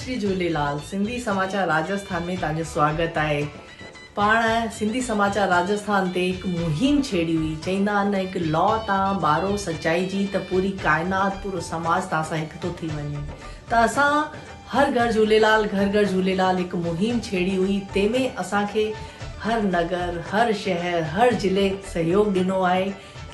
श्री झूलेलाल। सिंधी समाचार राजस्थान में तव्हांजो स्वागत आहे। पाण सिंधी समाचार राजस्थान ते हिकु मुहिम छेड़ी हुई। चईंदा आहिनि हिकु लॉ तां ॿारो सचाई जी त पूरी काइनात पूरो समाज तां सां हिकु थो थी वञे। त असां हर घर झूलेलाल घर घर झूलेलाल हिकु मुहिम छेड़ी हुई। तंहिंमें असांखे हर नगर, हर शहर, हर ज़िले सहयोग ॾिनो आहे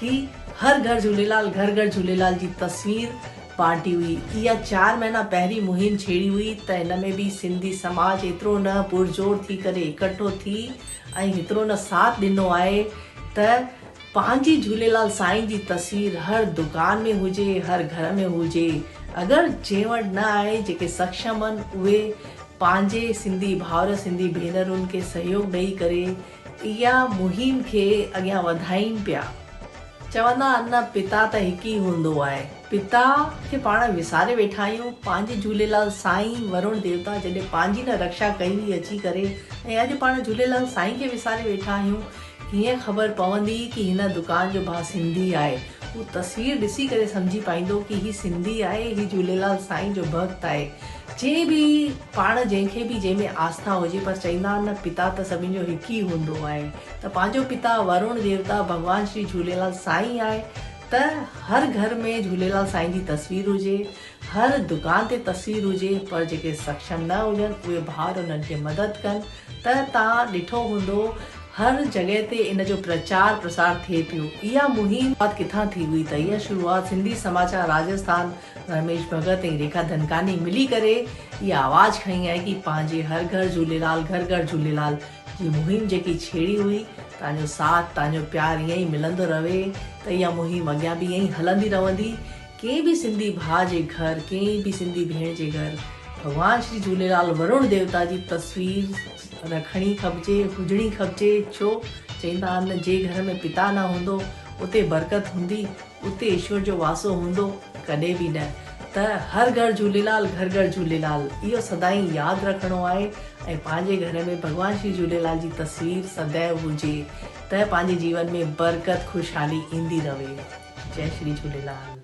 कि हर घर झूलेलाल घर घर झूलेलाल जी तस्वीर पार्टी हुई। इहा 4 महीना पहिरीं मुहिम छेड़ी हुई त हिन में बि सिंधी समाज एतिरो न पुरजोर थी करे इकठो थी ऐं हेतिरो न साथ ॾिनो आहे त पंहिंजी झूलेलाल साईं जी तस्वीर हर दुकान में हुजे, हर घर में हुजे। अगरि जंहिं वटि न आहे, जेके सक्षम आहिनि, उहे पंहिंजे सिंधी भाउर सिंधी भेनरुनि खे सहयोग ॾेई करे इहा मुहिम खे अॻियां वधाइनि पिया। चवंदा आहिनि न, पिता त हिकु ई हूंदो आहे। पिता खे पाण विसारे वेठा आहियूं। पंहिंजे झूलेलाल साईं वरुण देवता जॾहिं पंहिंजी न रक्षा कई हुई अची करे, ऐं अॼु पाण झूलेलाल साईं खे विसारे वेठा आहियूं। हीअं ख़बर पवंदी कि हिन दुकान जो भाउ सिंधी आहे। हू तस्वीर ॾिसी करे सम्झी पाईंदो कि हीउ सिंधी आहे, हीउ झूलेलाल साईं जो भक्त आहे। जंहिं बि पाण जंहिंखे बि जंहिंमें आस्था हुजे, पर चईंदा आहिनि न, पिता त सभिनी जो हिकु ई हूंदो आहे। त पंहिंजो पिता वरुण देवता भॻवान श्री झूलेलाल साईं आहे। त हर घर में झूलेलाल साईं जी तस्वीर हुजे, हर दुकान ते तस्वीर हुजे, पर जेके सक्षम न हुजनि उहे भाउर उन्हनि खे मदद कनि। त तव्हां ॾिठो हूंदो हर जॻह ते इन जो प्रचार प्रसार थिए पियो। इहा मुहिम किथां थी हुई? त इहा शुरूआत सिंधी समाचार राजस्थान, रमेश भगत ऐं रेखा धनकानी मिली करे इहा आवाज़ खई आहे कि पंहिंजे हर घर झूलेलाल घर घर झूलेलाल जी मुहिम जेकी छेड़ी हुई, तव्हांजो साथ, तव्हांजो प्यार ईअं ई मिलंदो रहे त इहा मुहिम अॻियां बि ईअं ई हलंदी रहंदी। कंहिं बि सिंधी भाउ जे घर, कंहिं बि सिंधी भेण जे घर भॻवान श्री झूलेलाल वरुण देवता जी तस्वीर रखणी खपिजे, हुजणी खपिजे। छो चईंदा आहिनि, जे घर में पिता न हूंदो उते बरकत हूंदी, उते ईश्वर जो वासो हूंदो कॾहिं बि न। त हर घर झूलेलाल घर घर झूलेलाल इहो सदाईं यादि रखिणो आहे ऐं पंहिंजे घर में भॻवान श्री झूलेलाल जी तस्वीर सदैव हुजे त पंहिंजे जीवन में बरकत ख़ुशहाली ईंदी रहे। जय श्री झूलेलाल।